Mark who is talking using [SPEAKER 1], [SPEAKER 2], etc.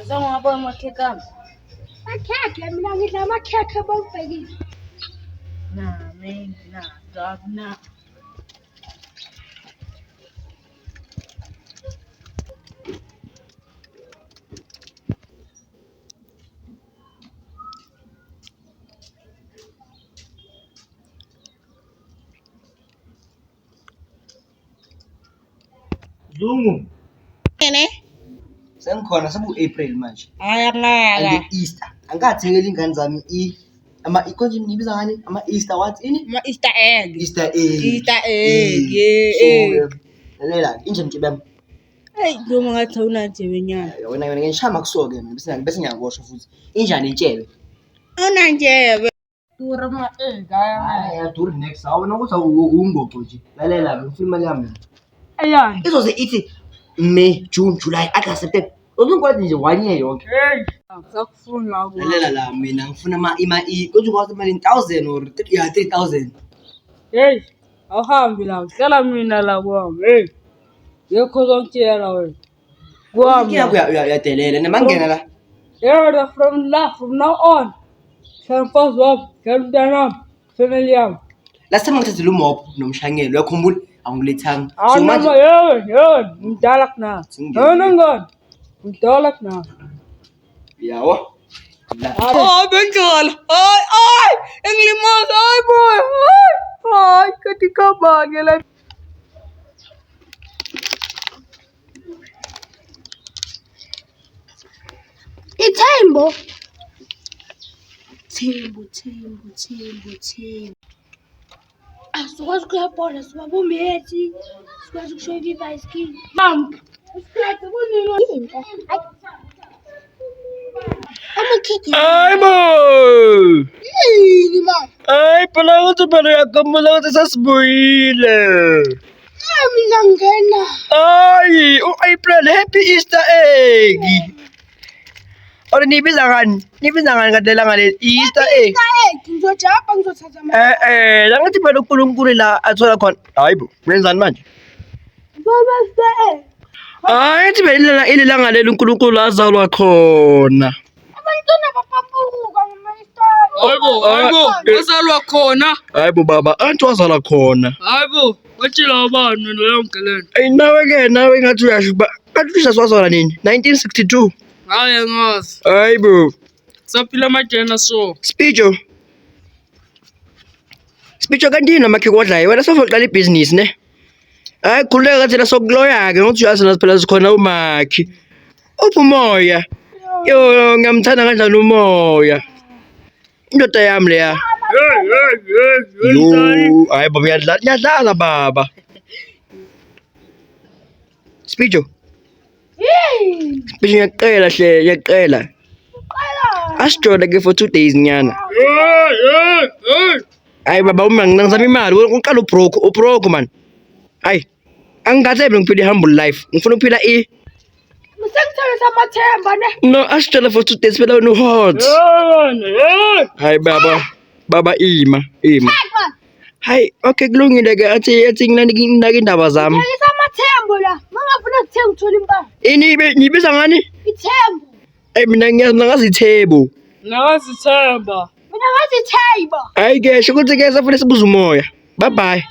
[SPEAKER 1] Sengwapha amakhekhe ami.
[SPEAKER 2] Makhekhe mina ngidla amakhekhe bawubhekile.
[SPEAKER 1] Na.
[SPEAKER 3] Zungu,
[SPEAKER 1] Yini?
[SPEAKER 3] sengikhona sebu-April manje.
[SPEAKER 1] Ayangaka.
[SPEAKER 3] And Easter. Angikathekeli ingane zami konje nibiza ngani? Ama-Easter what ini?
[SPEAKER 1] Easter egg.
[SPEAKER 3] Easter egg.
[SPEAKER 1] Easter egg.
[SPEAKER 3] So, lalela inje mkibam.
[SPEAKER 1] Hey, noma ngathi awunanje wenyana.
[SPEAKER 3] Wena ngishaya makusoke mina bese ngiyakosha futhi. Injani intshebe?
[SPEAKER 1] Awunanje. Dura ma egg ayangaka.
[SPEAKER 3] Ayaduri next. Awona ukuthi ungoqo nje. Lalela ngifuna imali yami.
[SPEAKER 1] Ayani.
[SPEAKER 3] Izoze ithi May, June, July, August, September. Uzungikwazi nje 1 year yonke.
[SPEAKER 1] Hey, akufuna ku.
[SPEAKER 3] Lalela la mina ngifuna konje ukwazi imali 1000 or 3000.
[SPEAKER 1] Hey, awuhambi la. Hlala mina la kwami. Hey. Yekho zontshela wena. Kwami.
[SPEAKER 3] Uyadelela nemangena la.
[SPEAKER 1] Yeah, from now on. Shall pass up, shall down, family yam.
[SPEAKER 3] Last time ngithathile umop nomshangelo uyakhumbula angilethanga.
[SPEAKER 1] So manje yebo, ngidala kuna. Ngona. Ngidala kuna.
[SPEAKER 3] Yawo.
[SPEAKER 1] Oh, bengcola. Ay, engilimaza, ay boy. Ay, katika bagela.
[SPEAKER 2] Ithembo. Thembo. Asikwazi ukuyabona sibabumethi. Sikwazi ukushoya ibhayisikili. Mama. Usikhathi kunini? Amakhekhe.
[SPEAKER 4] Hayibo!
[SPEAKER 2] Yini mama?
[SPEAKER 4] Hayi phela ukuthi phela uyakhumbula ukuthi sasibuyile.
[SPEAKER 2] Mina ngena.
[SPEAKER 4] Hayi, u-April happy Easter egg. Ore nibiza ngani? Nibiza ngani ngadela ngale Easter egg?
[SPEAKER 2] Ngizojapa ngizothatha ama.
[SPEAKER 4] La ngathi phela uNkulunkulu la athola khona. Hayibo, wenzani manje?
[SPEAKER 2] Baba
[SPEAKER 4] Hayithi phela ilanga leli uNkulunkulu azalwa khona.
[SPEAKER 2] abantwana bapambuka ngama-Easter.
[SPEAKER 1] Hayibo, wazalwa khona.
[SPEAKER 4] Hayibo baba, anti wazalwa khona.
[SPEAKER 1] Hayibo, watshela abantu leyo ngelento.
[SPEAKER 4] Ayi nawe ngathi uyasho kanti wazalwa nini? 1962.
[SPEAKER 1] Hayi ngazi.
[SPEAKER 4] Hayibo.
[SPEAKER 1] Saphila amajena so.
[SPEAKER 4] Spicho kanti yini amakhekhe odlayo wena sofoqala ibhizinisi ne? Hayi khuleka thina sokuloya-ke ngokuthi uyazi phela sikhona umakhi. Uphi umoya? Yo ngiyamthanda kanjani umoya? Indoda yami leya. Yo, hayi baba ngiyadlala baba. Spicho ngiyaqela. Asijole-ke for 2 days nyana. Hayi baba uma ngizama imali uqala ubroke man. Hayi angikathembi ngiphila i-humble life ngifuna ukuphila
[SPEAKER 2] Musengithelisa amathemba ne.
[SPEAKER 4] no asijole for 2 days phela wena uhot. Hayi baba ima. Hayi okay kulungile-ke athi nginake indaba zami.
[SPEAKER 2] Thelisa amathembo la. Mangafuna ukuthenga uthola impahla.
[SPEAKER 4] Ini nibiza ngani?
[SPEAKER 2] Ithembo.
[SPEAKER 4] Hayi mina ngazi ithebo.
[SPEAKER 1] Ngazithemba.
[SPEAKER 2] Mina ngazi themba.
[SPEAKER 4] Hayi ke sho ukuthi ke safuna sibuza umoya. Bye bye.